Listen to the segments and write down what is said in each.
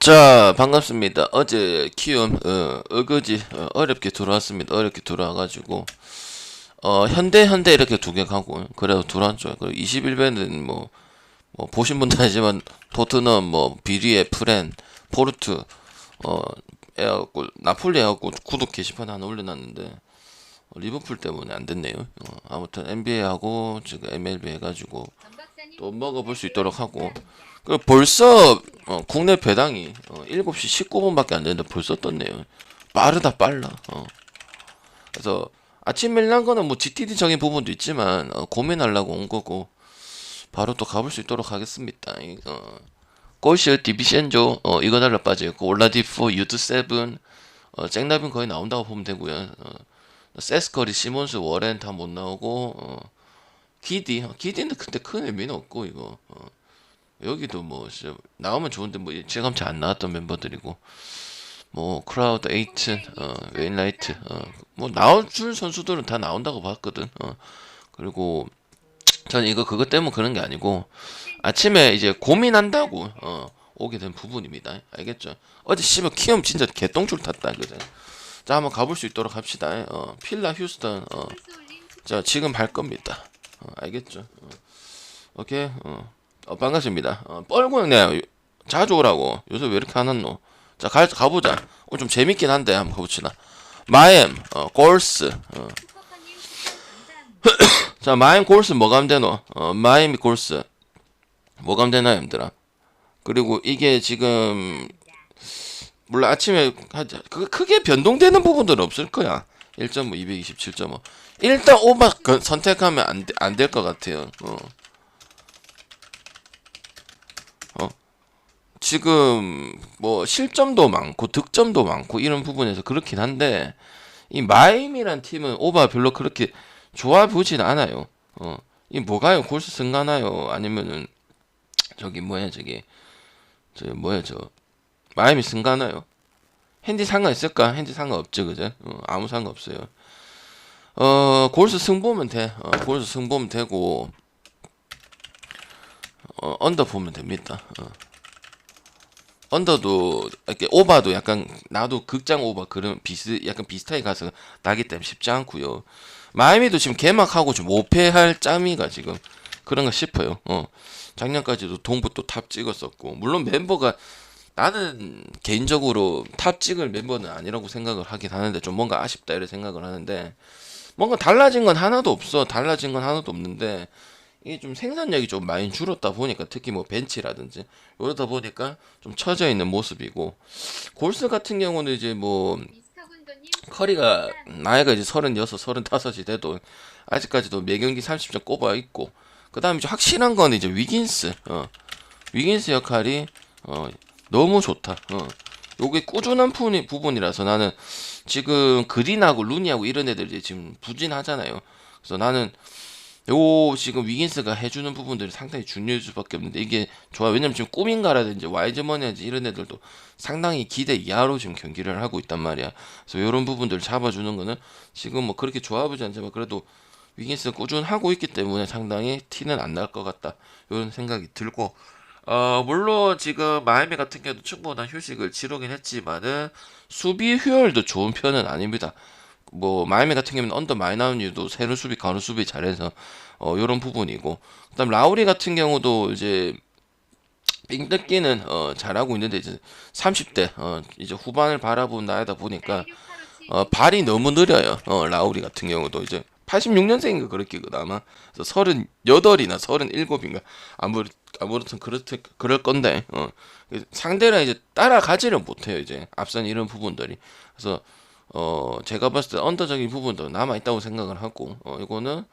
자, 반갑습니다. 어제 키움 어거지 어렵게 들어왔습니다. 어렵게 들어와가지고 현대 이렇게 두 개 가고 그래도 들어왔죠. 그리고 21배는 뭐 보신 분들 알지만 토트넘 비리에 프렌 포르투 해갖고 나폴리 해갖고 구독 게시판 하나 올려놨는데 리버풀 때문에 안 됐네요. 아무튼 NBA하고 지금 MLB 해가지고 또 먹어볼 수 있도록 하고. 그 벌써 국내 배당이 7시 19분밖에 안 되는데 벌써 떴네요. 빠르다 빨라. 그래서 아침 메일 난 거는 뭐 GTD적인 부분도 있지만 고민하려고 온 거고 바로 또 가볼 수 있도록 하겠습니다. 골시어 디비센조 이거 달러 빠져있고 올라디포 유드7 잭나빈 거의 나온다고 보면 되고요. 세스커리 시몬스 워렌 다 못 나오고 기디는 근데 큰 의미는 없고 이거 여기도 뭐 나오면 좋은데 뭐 체감치 안 나왔던 멤버들이고 뭐 크라우드 에이튼 웨인라이트 뭐 나와줄 선수들은 다 나온다고 봤거든. 그리고 저는 이거 그것 때문에 그런 게 아니고 아침에 이제 고민한다고 오게 된 부분입니다. 알겠죠? 어제 씨발 키움 진짜 개똥줄 탔다 그죠? 자 한번 가볼 수 있도록 합시다. 필라 휴스턴 자 지금 할 겁니다. 알겠죠? 오케이. 반갑습니다. 뻘고 형네 자주 오라고. 요새 왜 이렇게 안 왔노? 자 가보자. 오늘 좀 재밌긴 한데 한번 가봅시다. 마엠 골스 자 마엠 골스 뭐가 하면 되노? 마엠이 골스 뭐가 하면 되나 힘들아. 그리고 이게 지금 물론 아침에 크게 변동되는 부분들은 없을 거야. 1.5 227.5 일단 오바 선택하면 안 될 것 같아요. 지금 뭐 실점도 많고 득점도 많고 이런 부분에서 그렇긴 한데 이 마임이란 팀은 오바 별로 그렇게 좋아 보진 않아요. 이 뭐가요? 골수 승가나요? 아니면은 저기 뭐야 저 마임이 승가나요? 핸디 상관있을까? 핸디 상관없죠 그죠? 아무 상관없어요. 골수 승 보면 돼. 골수 승 보면 되고 언더 보면 됩니다. 언더도 이렇게 오바도 약간 나도 극장 오바 그런 약간 비슷하게 가서 나기 때문에 쉽지 않고요. 마이미도 지금 개막하고 좀 5패할 짬이가 지금 그런가 싶어요. 작년까지도 동부 또 탑 찍었었고 물론 멤버가 나는 개인적으로 탑 찍을 멤버는 아니라고 생각을 하긴 하는데 좀 뭔가 아쉽다 이런 생각을 하는데 뭔가 달라진 건 하나도 없어. 달라진 건 하나도 없는데 이게 좀 생산력이 좀 많이 줄었다 보니까 특히 뭐 벤치라든지 이러다 보니까 좀 처져 있는 모습이고 골스 같은 경우는 이제 뭐 커리가 나이가 이제 36, 35이 돼도 아직까지도 매 경기 30점 꼽아 있고 그 다음에 이제 확실한 건 이제 위긴스 위긴스 역할이 너무 좋다. 요게 꾸준한 부분이라서 나는 지금 그린하고 루니하고 이런 애들이 지금 부진하잖아요. 그래서 나는 요 지금 위긴스가 해주는 부분들이 상당히 중요할 수밖에 없는데 이게 좋아. 왜냐면 지금 꾸민가라든지 와이즈머니라든지 이런 애들도 상당히 기대 이하로 지금 경기를 하고 있단 말이야. 그래서 이런 부분들 잡아주는 거는 지금 뭐 그렇게 좋아 보지 않지만 그래도 위긴스가 꾸준하고 있기 때문에 상당히 티는 안 날 것 같다 이런 생각이 들고 물론 지금 마이애미 같은 경우도 충분한 휴식을 치르긴 했지만은 수비 효율도 좋은 편은 아닙니다. 뭐 마이애미 같은 경우는 언더 많이 나온 이유도 새로 수비 가로 수비 잘해서 요런 부분이고 그다음 라우리 같은 경우도 이제 삥 뜯기는 잘하고 있는데 이제 30대 이제 후반을 바라본 나이다 보니까 발이 너무 느려요. 라우리 같은 경우도 이제 86년생인가 그렇게거든 아마. 그래서 38이나 37인가 아무튼 그럴 건데 상대랑 이제 따라가지를 못해요. 이제 앞선 이런 부분들이. 그래서 제가 봤을 때 언더적인 부분도 남아있다고 생각을 하고 이거는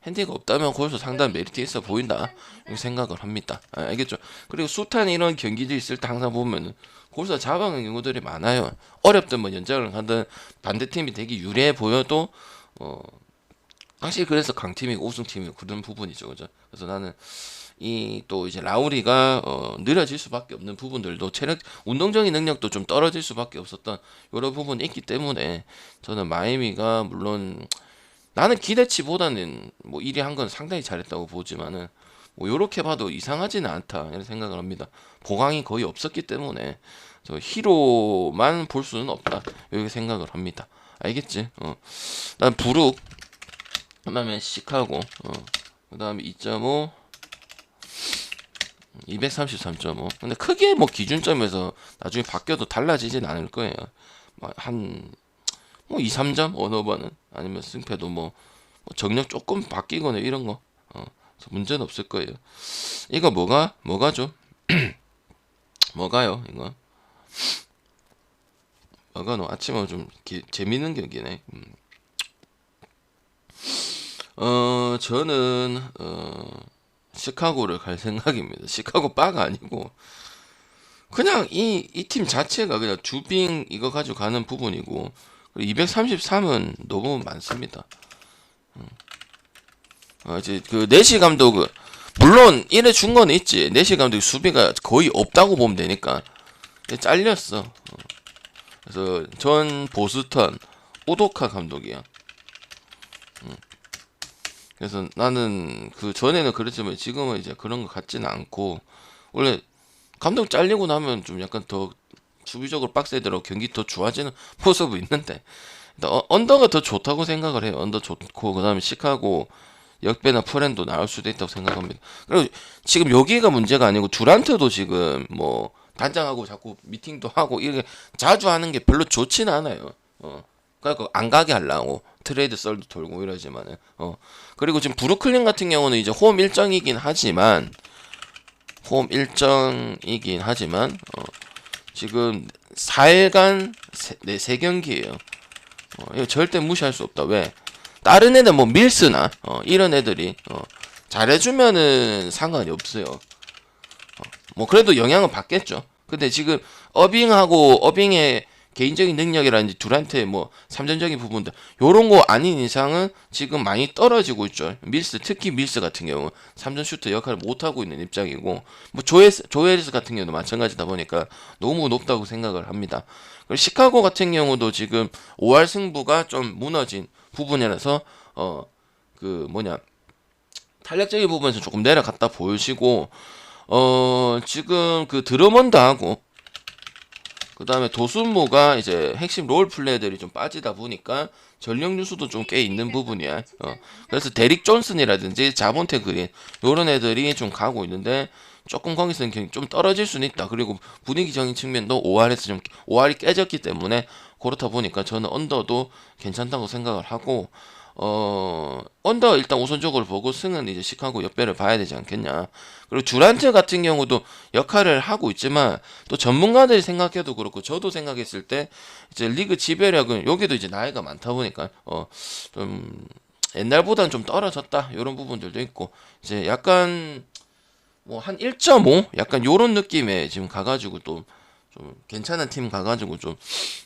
핸디가 없다면 거기서 상당히 메리트 있어 보인다 이렇게 생각을 합니다. 알겠죠? 그리고 숱한 이런 경기들이 있을 때 항상 보면은 거기서 잡아가는 경우들이 많아요. 어렵든 뭐 연장을 하든 반대팀이 되게 유리해 보여도 확실히 그래서 강팀이고 우승팀이고 그런 부분이죠. 그죠? 그래서 나는 이 또 이제 라우리가 느려질 수밖에 없는 부분들도 체력 운동적인 능력도 좀 떨어질 수밖에 없었던 여러 부분이 있기 때문에 저는 마이애미가 물론 나는 기대치보다는 뭐 1위 한 건 상당히 잘했다고 보지만은 뭐 요렇게 봐도 이상하지는 않다 이런 생각을 합니다. 보강이 거의 없었기 때문에 저 히로만 볼 수는 없다 이렇게 생각을 합니다. 알겠지? 그다음 부룩, 그다음에 시카고, 그다음에 2.5, 233.5. 근데 크게 뭐 기준점에서 나중에 바뀌어도 달라지진 않을 거예요. 뭐 2, 3점 어느 번은 아니면 승패도 뭐 정력 조금 바뀌거나 이런 거 그래서 문제는 없을 거예요. 이거 뭐가죠? 뭐가요? 이거 뭐가노? 아침에 좀 재밌는 경기네. 저는 시카고를 갈 생각입니다. 시카고 바가 아니고 그냥 이 팀 자체가 그냥 주빙 이거 가지고 가는 부분이고 233은 너무 많습니다. 이제 그 내시 감독 물론 이래 준 건 있지. 내시 감독 수비가 거의 없다고 보면 되니까 잘렸어. 그래서 전 보스턴 오도카 감독이야. 그래서 나는 그 전에는 그랬지만 지금은 이제 그런 것 같지는 않고 원래 감독 잘리고 나면 좀 약간 더 수비적으로 빡세더라고 경기 더 좋아지는 모습이 있는데 언더가 더 좋다고 생각을 해요. 언더 좋고 그다음에 시카고 역배나 프렌도 나올 수도 있다고 생각합니다. 그리고 지금 여기가 문제가 아니고 두란트도 지금 뭐 단장하고 자꾸 미팅도 하고 이게 자주 하는 게 별로 좋지는 않아요. 그러니까 안 가게 하려고 트레이드 썰도 돌고 이러지만은 그리고 지금 브루클린 같은 경우는 이제 홈 일정이긴 하지만 지금 4일간 세 경기예요. 이거 절대 무시할 수 없다. 왜? 다른 애들 뭐 밀스나 이런 애들이 잘해주면은 상관이 없어요. 뭐 그래도 영향은 받겠죠. 근데 지금 어빙의 개인적인 능력이라든지 둘한테 뭐 삼전적인 부분들 요런 거 아닌 이상은 지금 많이 떨어지고 있죠. 특히 밀스 같은 경우 3점 슈터 역할을 못 하고 있는 입장이고 뭐 조엘스 같은 경우도 마찬가지다 보니까 너무 높다고 생각을 합니다. 그리고 시카고 같은 경우도 지금 5할 승부가 좀 무너진 부분이라서 탄력적인 부분에서 조금 내려갔다 보이시고 지금 그 드러먼드하고 그 다음에 도순모가 이제 핵심 롤 플레이들이 좀 빠지다 보니까 전력 유수도 좀 꽤 있는 부분이야. 그래서 데릭 존슨이라든지 자본테 그린 요런 애들이 좀 가고 있는데 조금 거기서는 좀 떨어질 수는 있다. 그리고 분위기적인 측면도 5할이 깨졌기 때문에 그렇다 보니까 저는 언더도 괜찮다고 생각을 하고 언더 일단 우선적으로 보고 승은 이제 시카고 역배를 봐야 되지 않겠냐. 그리고 듀란트 같은 경우도 역할을 하고 있지만 또 전문가들이 생각해도 그렇고 저도 생각했을 때 이제 리그 지배력은 여기도 이제 나이가 많다 보니까 좀 옛날보다는 좀 떨어졌다 이런 부분들도 있고 이제 약간 뭐 한 1.5 약간 요런 느낌에 지금 가가지고 또 좀 괜찮은 팀 가가지고 좀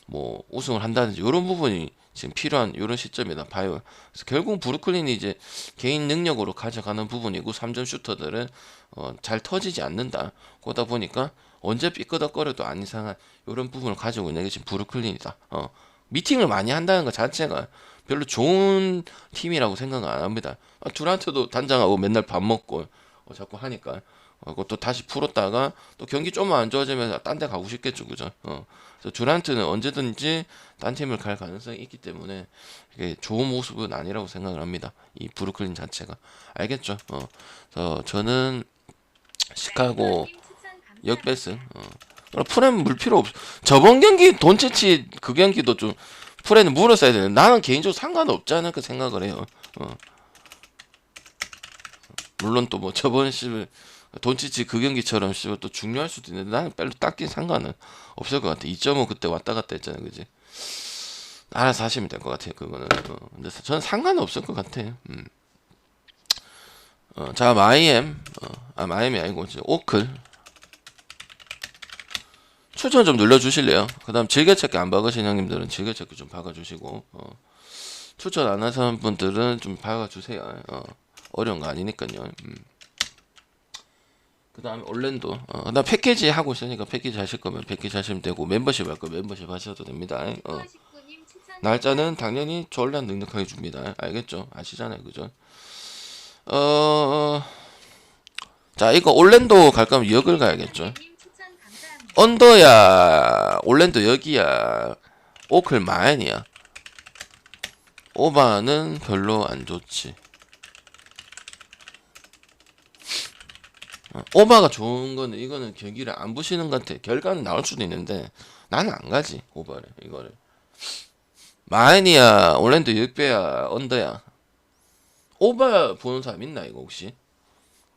뭐 우승을 한다든지 이런 부분이 지금 필요한 이런 시점이다 봐요. 그래서 결국 브루클린이 이제 개인 능력으로 가져가는 부분이고 3점 슈터들은 잘 터지지 않는다. 그러다 보니까 언제 삐끄덕거려도 안 이상한 이런 부분을 가지고 있는 게 지금 브루클린이다. 미팅을 많이 한다는 것 자체가 별로 좋은 팀이라고 생각은 안 합니다. 듀란트도 단장하고 맨날 밥 먹고 자꾸 하니까 그것도 다시 풀었다가 또 경기 좀만 안 좋아지면 딴 데 가고 싶겠죠, 그죠? 그래서 듀란트는 언제든지 딴 팀을 갈 가능성이 있기 때문에 이게 좋은 모습은 아니라고 생각을 합니다. 이 브루클린 자체가 알겠죠? 그래서 저는 시카고 역배승. 프렘 물 필요 없어. 저번 경기 돈치치 그 경기도 좀 프렘은 물었어야 되는데 나는 개인적으로 상관없지 않을까 생각을 해요. 물론 또 뭐 저번 돈치치 그 경기처럼 또 중요할 수도 있는데 나는 별로 딱히 상관은 없을 것 같아. 2.5 그때 왔다 갔다 했잖아, 그지? 알아서 하시면 될 것 같아요, 그거는. 근데 저는 상관은 없을 것 같아. 자, 마이엠이 아니고 이제 오클 추천 좀 눌러주실래요? 그 다음 즐겨찾기 안 박으신 형님들은 즐겨찾기 좀 박아주시고 추천 안 하신 분들은 좀 박아주세요. 어려운 거 아니니까요. 그 다음에 올랜도 나 패키지 하고 있으니까 패키지 하실 거면 패키지 하시면 되고 멤버십 할 거면 멤버십 하셔도 됩니다. 날짜는 당연히 졸란 넉넉하게 줍니다. 알겠죠? 아시잖아요, 그죠? 자, 이거 올랜도 갈 거면 역을 가야겠죠. 언더야, 올랜도 역이야, 오클 마인이야. 오바는 별로 안 좋지. 오바가 좋은 거는 이거는 경기를 안 보시는 것 같아. 결과는 나올 수도 있는데 나는 안 가지 오바를. 이거를 마인이야, 올랜도 6배야, 언더야. 오바 보는 사람 있나 이거 혹시?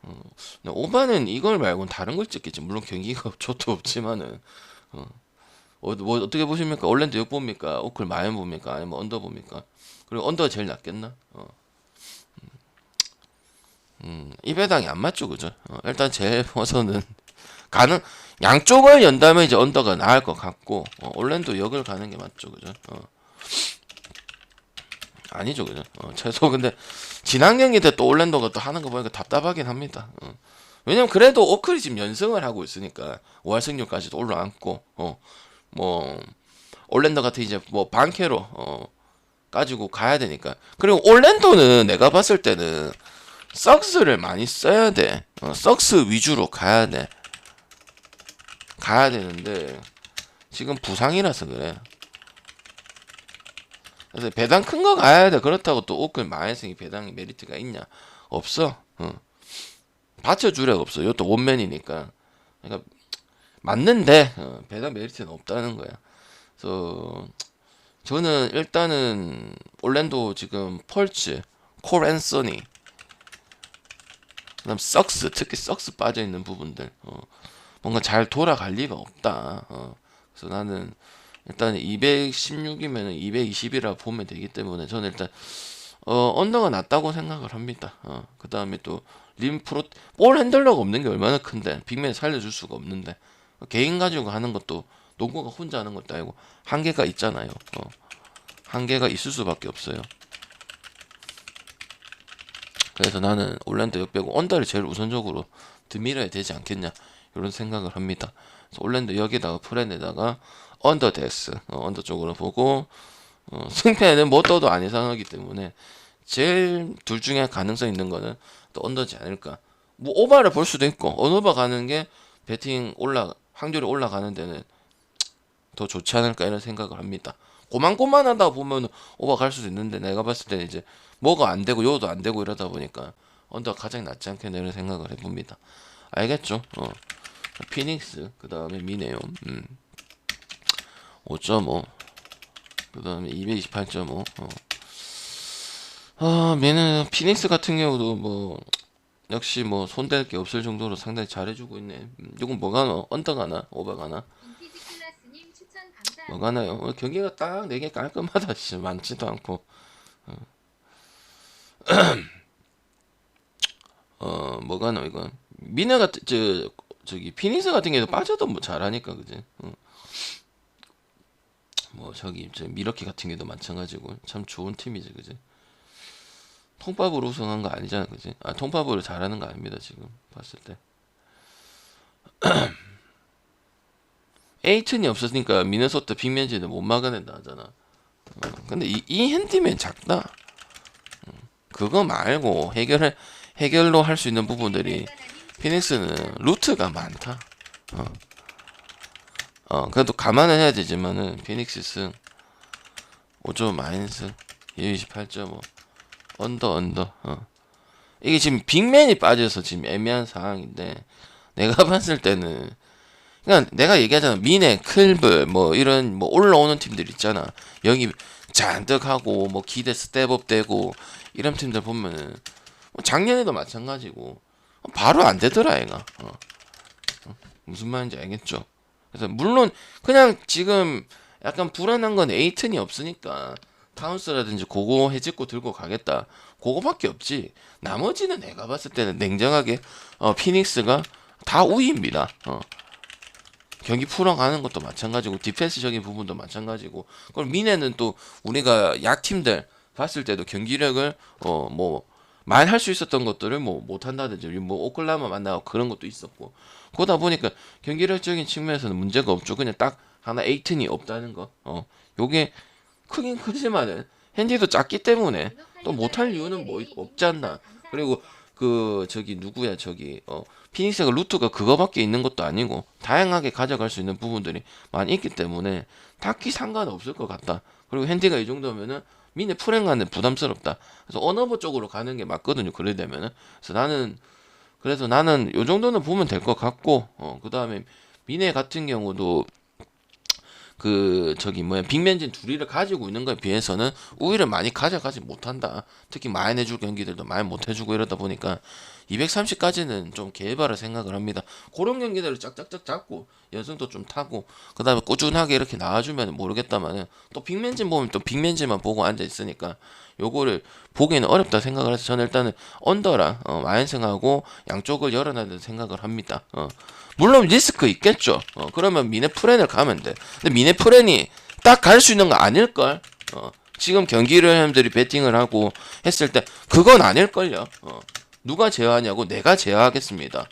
근데 오바는 이걸 말고는 다른 걸 찍겠지. 물론 경기가 좋도 없지만은 뭐 어떻게 보십니까? 올랜도 6 봅니까? 오클 마인 봅니까? 아니면 언더 봅니까? 그리고 언더가 제일 낫겠나? 이 배당이 안 맞죠, 그죠? 일단 제 버서는 가는 양쪽을 연다면 이제 언더가 나을 것 같고, 올랜도 역을 가는 게 맞죠, 그죠? 아니죠, 그죠? 최소 근데 지난 경기 때 또 올랜도가 또 하는 거 보니까 답답하긴 합니다. 왜냐면 그래도 오클이 지금 연승을 하고 있으니까 5할 승률까지도 올라앉고, 뭐 올랜도 같은 이제 뭐 반캐로 가지고 가야 되니까. 그리고 올랜도는 내가 봤을 때는 썩스를 많이 써야 돼. 썩스 위주로 가야 돼. 가야 되는데 지금 부상이라서 그래. 그래서 배당 큰 거 가야 돼. 그렇다고 또 오클 마이승이 배당이 메리트가 있냐? 없어. 받쳐줄 애가 없어. 이것도 원맨이니까. 그러니까 맞는데 배당 메리트는 없다는 거야. 그래서 저는 일단은 올랜도 지금 펄츠, 콜 앤서니, 그다음 썩스, 특히 썩스 빠져 있는 부분들 뭔가 잘 돌아갈 리가 없다. 그래서 나는 일단 216이면 220이라 보면 되기 때문에 저는 일단 언더가 낫다고 생각을 합니다. 그 다음에 또 볼 핸들러가 없는 게 얼마나 큰데 빅맨 살려줄 수가 없는데 개인 가지고 하는 것도 농구가 혼자 하는 것도 아니고 한계가 있잖아요. 한계가 있을 수밖에 없어요. 그래서 나는 올랜도 역 빼고 언더를 제일 우선적으로 드밀어야 되지 않겠냐 이런 생각을 합니다. 그래서 올랜도 역에다가 프렌에다가 언더 데스 언더 쪽으로 보고 승패는 뭐 떠도 안 이상하기 때문에 제일 둘 중에 가능성 있는 거는 또 언더지 않을까. 뭐 오바를 볼 수도 있고 언오바 가는 게 배팅 확률이 올라가는 데는 더 좋지 않을까 이런 생각을 합니다. 고만고만하다 보면 오바 갈 수도 있는데 내가 봤을 때는 이제 뭐가 안 되고 요도 안 되고 이러다 보니까 언더가 가장 낫지 않겠나 이런 생각을 해봅니다. 알겠죠? 피닉스 그 다음에 미네온 5.5 그 다음에 228.5 미는 피닉스 같은 경우도 뭐 역시 뭐 손댈 게 없을 정도로 상당히 잘해주고 있네. 이건 뭐가 나? 언더가 나? 오바가 나? 뭐가 나요? 경기가 딱 4개 깔끔하다. 진짜 많지도 않고 뭐가 나 이건 미네 같은 저기 피닉스 같은 경우도 빠져도 뭐 잘하니까 그지? 뭐 저기 저 미러키 같은 경우도 마찬가지고 참 좋은 팀이지 그지? 통밥으로 우승한 거 아니잖아 그지? 통밥으로 잘하는 거 아닙니다 지금 봤을 때. 에이튼이 없었으니까 미네소타 빅맨즈는 못 막아낸다 하잖아. 근데 이 핸디면 작다. 그거 말고 해결로 할 수 있는 부분들이 피닉스는 루트가 많다. 그래도 감안은 해야 되지만은 피닉스 승 5점 마이너스 28.5 언더 이게 지금 빅맨이 빠져서 지금 애매한 상황인데 내가 봤을 때는 그냥 내가 얘기하잖아. 미네, 클브 뭐 이런 뭐 올라오는 팀들 있잖아. 여기 잔뜩 하고 뭐 기대 스텝업 되고 이런 팀들 보면은 뭐 작년에도 마찬가지고 바로 안 되더라 얘가. 무슨 말인지 알겠죠? 그래서 물론 그냥 지금 약간 불안한 건 에이튼이 없으니까 타운스라든지 그거 해집고 들고 가겠다. 그거밖에 없지. 나머지는 내가 봤을 때는 냉정하게 피닉스가 다 우위입니다. 경기 풀어가는 것도 마찬가지고 디펜스적인 부분도 마찬가지고 그럼 미네는 또 우리가 약팀들 봤을 때도 경기력을 뭐 많이 할 수 있었던 것들을 뭐 못한다든지 뭐 오클라마 만나고 그런 것도 있었고 그러다 보니까 경기력적인 측면에서는 문제가 없죠. 그냥 딱 하나 에이튼이 없다는 거 요게 크긴 크지만은 핸디도 작기 때문에 또 못할 이유는 뭐 없지 않나. 그리고 그 저기 누구야 저기 피닉스가 루트가 그거밖에 있는 것도 아니고 다양하게 가져갈 수 있는 부분들이 많이 있기 때문에 딱히 상관없을 것 같다. 그리고 핸디가 이 정도면은 미네 프랭가는 부담스럽다. 그래서 언어버 쪽으로 가는 게 맞거든요. 그래 되면은. 그래서 나는 요 정도는 보면 될 것 같고, 그 다음에 미네 같은 경우도 그 저기 뭐야 빅맨진 둘이를 가지고 있는 거에 비해서는 우위를 많이 가져가지 못한다. 특히 많이 해줄 경기들도 많이 못 해주고 이러다 보니까 230까지는 좀 개발을 생각을 합니다. 그런 경기들을 짝짝짝 잡고 연승도 좀 타고 그 다음에 꾸준하게 이렇게 나와주면 모르겠다마는 또 빅맨진 보면 또 빅맨진만 보고 앉아 있으니까 요거를 보기에는 어렵다 생각을 해서 저는 일단은 언더랑 마인승하고 양쪽을 열어놔야 생각을 합니다. 물론 리스크 있겠죠. 그러면 미네 프렌을 가면 돼. 근데 미네 프렌이 딱 갈 수 있는 거 아닐걸? 지금 경기를 형들이 배팅을 하고 했을 때 그건 아닐걸요. 누가 제어하냐고 내가 제어하겠습니다.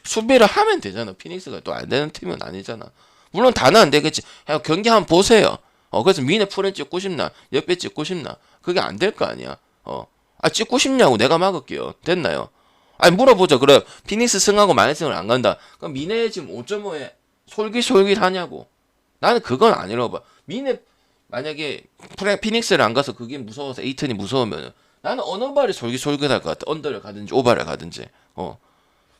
수비를 하면 되잖아. 피닉스가 또 안 되는 팀은 아니잖아. 물론 다는 안 되겠지. 야, 경기 한번 보세요. 그래서 미네 프렌 찍고 싶나? 옆에 찍고 싶나? 그게 안 될 거 아니야. 찍고 싶냐고 내가 막을게요. 됐나요? 아니 물어보자. 그래 피닉스 승하고 마이너스를 안 간다. 그럼 미네 지금 5.5에 솔깃솔깃하냐고. 나는 그건 아니라고 봐. 미네 만약에 피닉스를 안 가서 그게 무서워서 에이튼이 무서우면 나는 어느 발이 솔깃솔깃할 것 같아. 언더를 가든지 오바를 가든지.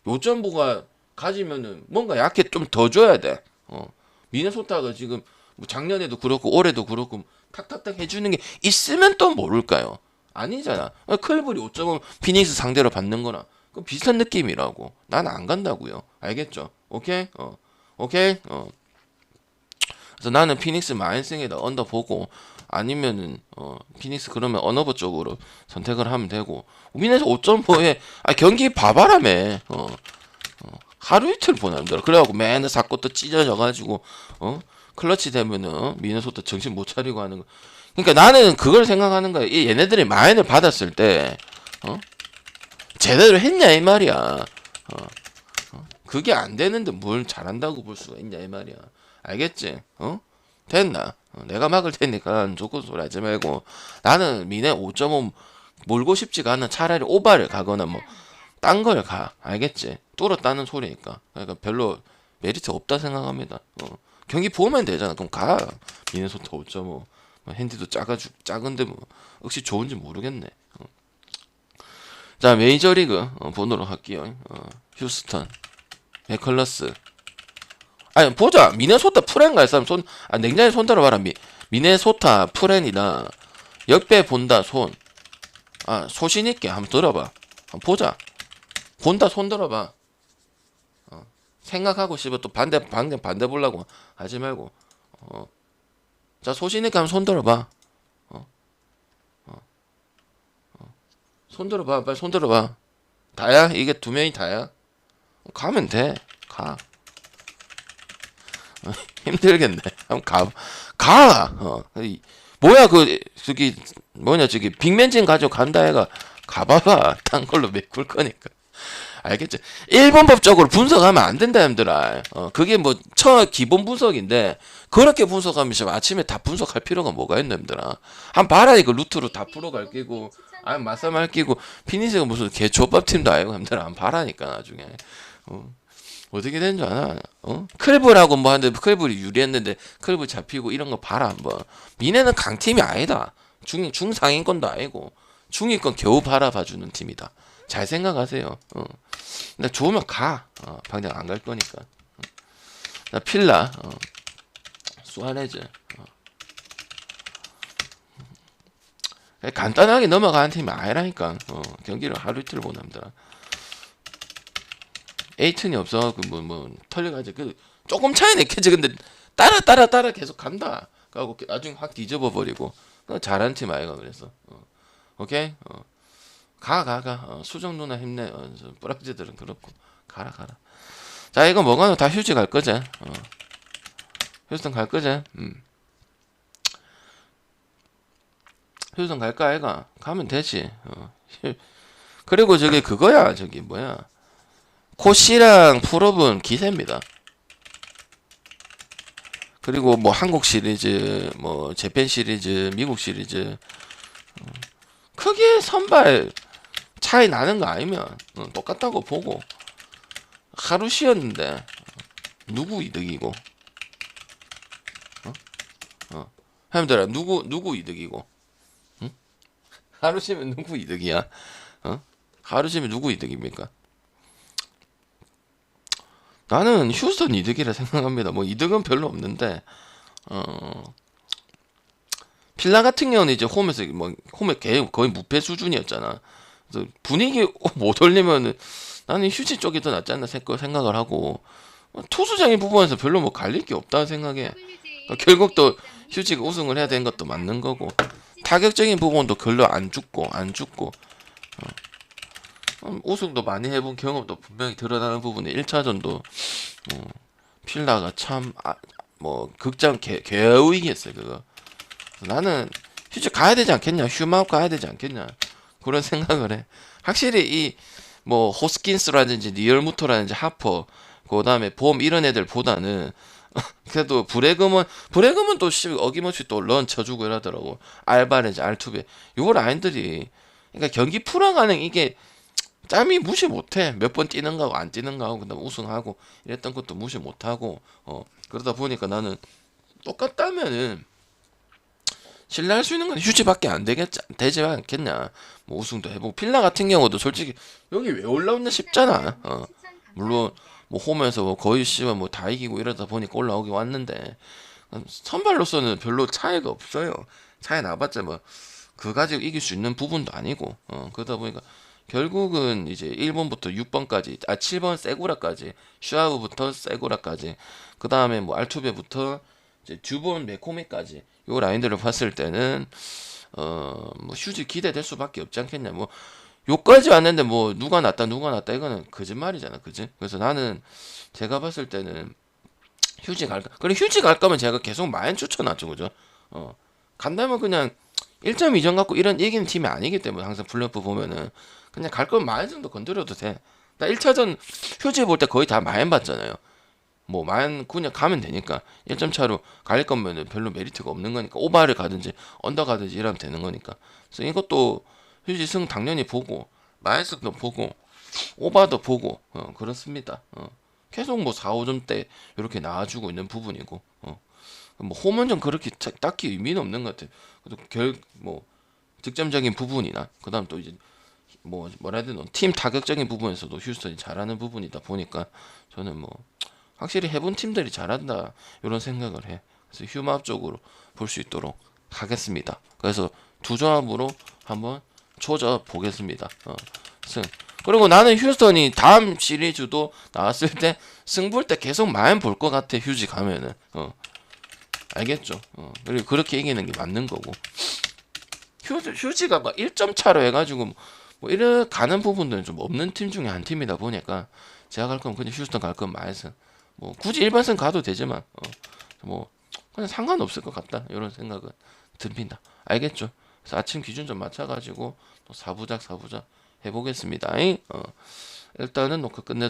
요점부가 가지면은 뭔가 약해 좀 더 줘야 돼. 미네소타가 지금 뭐 작년에도 그렇고 올해도 그렇고 탁탁탁 해주는 게 있으면 또 모를까요? 아니잖아. 클블이 5.5 피닉스 상대로 받는 거나 그 비슷한 느낌이라고. 나는 안 간다고요. 알겠죠? 오케이? 오케이? 그래서 나는 피닉스 마인승에다 언더 보고 아니면은 피닉스 그러면 언어버 쪽으로 선택을 하면 되고 미네에서 5.5에 경기 봐봐라며. 하루 이틀 보낸다. 그래갖고 맨날 사건도 찢어져가지고 클러치 되면은 미네소타 정신 못 차리고 하는 거. 그러니까 나는 그걸 생각하는 거야. 얘네들이 마인을 받았을 때 제대로 했냐 이 말이야. 그게 안 되는데 뭘 잘한다고 볼 수가 있냐 이 말이야. 알겠지? 됐나? 내가 막을 테니까 조건 소리 하지 말고 나는 미네 5.5 몰고 싶지가 않아. 차라리 오바를 가거나 뭐 딴 걸 가. 알겠지? 뚫었다는 소리니까. 그러니까 별로 메리트 없다 생각합니다. 경기 보면 되잖아. 그럼 가. 미네소타 5.5 핸디도 작은데 뭐 역시 좋은지 모르겠네. 자 메이저리그 보도록 할게요. 휴스턴 맥컬러스. 아니 보자. 미네소타 프렌 갈 사람 냉장에 손 들어봐라. 미네소타 프렌이다. 역배 본다 손. 소신 있게 한번 들어봐. 한번 보자. 본다 손 들어봐. 생각하고 씹어 또 반대 보려고 하지 말고. 자 소신 있게 한번 손 들어봐. 손 들어봐. 빨리 손 들어봐. 다야? 이게 두 명이 다야? 가면 돼. 가. 힘들겠네. 한번 가. 뭐야 저기 빅맨진 가지고 간다 해가 가봐봐. 딴 걸로 메꿀 거니까. 알겠지? 일본법적으로 분석하면 안 된다 힘들아. 그게 뭐 기본 분석인데 그렇게 분석하면 아침에 다 분석할 필요가 뭐가 있나 힘들아. 한 봐라 이거 루트로 다 풀어갈 끼고 마사말 끼고 피니스가 무슨 개조밥팀도 아니고 힘들아. 한 봐라니까 나중에. 어떻게 되는 줄 아나? 클블하고 뭐 하는데 클블이 유리했는데 클블 잡히고 이런 거 봐라 한번. 미네는 강팀이 아니다. 중상위권도 아니고 중위권 겨우 바라봐주는 팀이다. 잘 생각하세요. 근데 좋으면 가. 당장 안 갈 거니까. 필라, 수아레즈. 간단하게 넘어가는 팀이 아니라니까. 경기를 하루 이틀 보냅니다. 에이튼이 없어. 털려가지고 조금 차이 내겠지. 근데 따라 계속 간다. 그하고 나중에 확 뒤집어 버리고. 잘하는 팀 아이가 그래서. 오케이. 가. 수정 누나 힘내. 브라지들은 그렇고. 가라. 자, 이거 뭐가 다 휴지 갈 거지? 휴스턴 갈 거지? 휴스턴 갈까, 아이가? 가면 되지. 그리고 저기 그거야. 저기 뭐야. 코시랑 풀업은 기세입니다. 그리고 뭐 한국 시리즈, 뭐 재팬 시리즈, 미국 시리즈. 크게 선발 차이 나는 거 아니면 똑같다고 보고 하루 쉬었는데 누구 이득이고? 형님들아, 누구 이득이고? 응? 하루 쉬면 누구 이득이야? 하루 쉬면 누구 이득입니까? 나는 휴스턴 이득이라 생각합니다. 뭐 이득은 별로 없는데 필라 같은 경우는 이제 홈에서 뭐 홈에 거의 무패 수준이었잖아. 그래서 분위기 못 올리면은 나는 휴지 쪽이 더 낫지 않나 생각을 하고 투수적인 부분에서 별로 뭐 갈릴 게 없다 생각해. 결국 또 휴지가 우승을 해야 되는 것도 맞는 거고 타격적인 부분도 별로 안 죽고 우승도 많이 해본 경험도 분명히 드러나는 부분에 1차전도 필라가 참 뭐 극장 개우이겠어요 그거. 나는 휴지 가야 되지 않겠냐, 휴마업 가야 되지 않겠냐 그런 생각을 해. 확실히 이 뭐 호스킨스라든지 리얼무토라든지 하퍼 그 다음에 봄 이런 애들보다는 그래도 브레금은 또 어김없이 또 런 쳐주고 이러더라고. 알바레즈, 알투베 요 라인들이 그러니까 경기 풀어가는 이게 짬이 무시 못해. 몇 번 뛰는 거하고 안 뛰는 거하고 그다음 우승하고 이랬던 것도 무시 못하고 그러다 보니까 나는 똑같다면은 신뢰할 수 있는 건 휴지밖에 안 되지 않겠냐. 뭐 우승도 해보고 필라 같은 경우도 솔직히 여기 왜 올라오나 싶잖아. 물론 뭐 홈에서 뭐 거의 씨발 뭐 다 이기고 이러다 보니까 올라오기 왔는데 선발로서는 별로 차이가 없어요. 차이 나봤자 뭐 그 가지고 이길 수 있는 부분도 아니고 그러다 보니까 결국은 이제 1번부터 6번까지 7번 세구라까지 슈아우부터 세구라까지 그 다음에 뭐 알투베부터 이제 듀본 메코메까지 요 라인들을 봤을 때는 뭐 휴지 기대될 수밖에 없지 않겠냐. 뭐 요까지 왔는데 뭐 누가 낫다 이거는 거짓말이잖아, 그지? 그래서 나는 제가 봤을 때는 휴지 갈까? 그래 휴지 갈 거면 제가 계속 많이 추천하죠, 그죠? 간다면 그냥 1.2점 갖고 이런 이기는 팀이 아니기 때문에 항상 플레이오프 보면은 그냥 갈 거면 마인 정도 건드려도 돼. 나 1차전 휴지 볼 때 거의 다 마인 봤잖아요. 뭐 마인 그냥 가면 되니까 1점 차로 갈 거면은 별로 메리트가 없는 거니까 오바를 가든지 언더 가든지 이러면 되는 거니까. 그래서 이것도 휴지 승 당연히 보고 마인 승도 보고 오바도 보고 그렇습니다. 계속 뭐 4, 5점대 이렇게 나와주고 있는 부분이고 뭐 홈런전 그렇게 딱히 의미는 없는 것 같아요. 그래도 뭐 득점적인 부분이나 그다음 또 이제 뭐 뭐라 해야 되나 팀 타격적인 부분에서도 휴스턴이 잘하는 부분이다 보니까 저는 뭐 확실히 해본 팀들이 잘한다 이런 생각을 해. 그래서 휴마업 쪽으로 볼 수 있도록 하겠습니다. 그래서 두 조합으로 한번 조져 보겠습니다. 승. 그리고 나는 휴스턴이 다음 시리즈도 나왔을 때 승 볼 때 계속 마음 볼 것 같아. 휴지 가면은 알겠죠? 그리고 그렇게 이기는 게 맞는 거고 휴지가 막 1점 차로 해가지고 뭐 이래 가는 부분들은 좀 없는 팀 중에 한 팀이다 보니까 제가 갈 거면 그냥 휴스턴 갈 거면 마이슨 뭐 굳이 일반승 가도 되지만 뭐 그냥 상관없을 것 같다 이런 생각은 듭니다. 알겠죠? 그래서 아침 기준 좀 맞춰가지고 또 사부작 해보겠습니다. 일단은 녹화 끝내.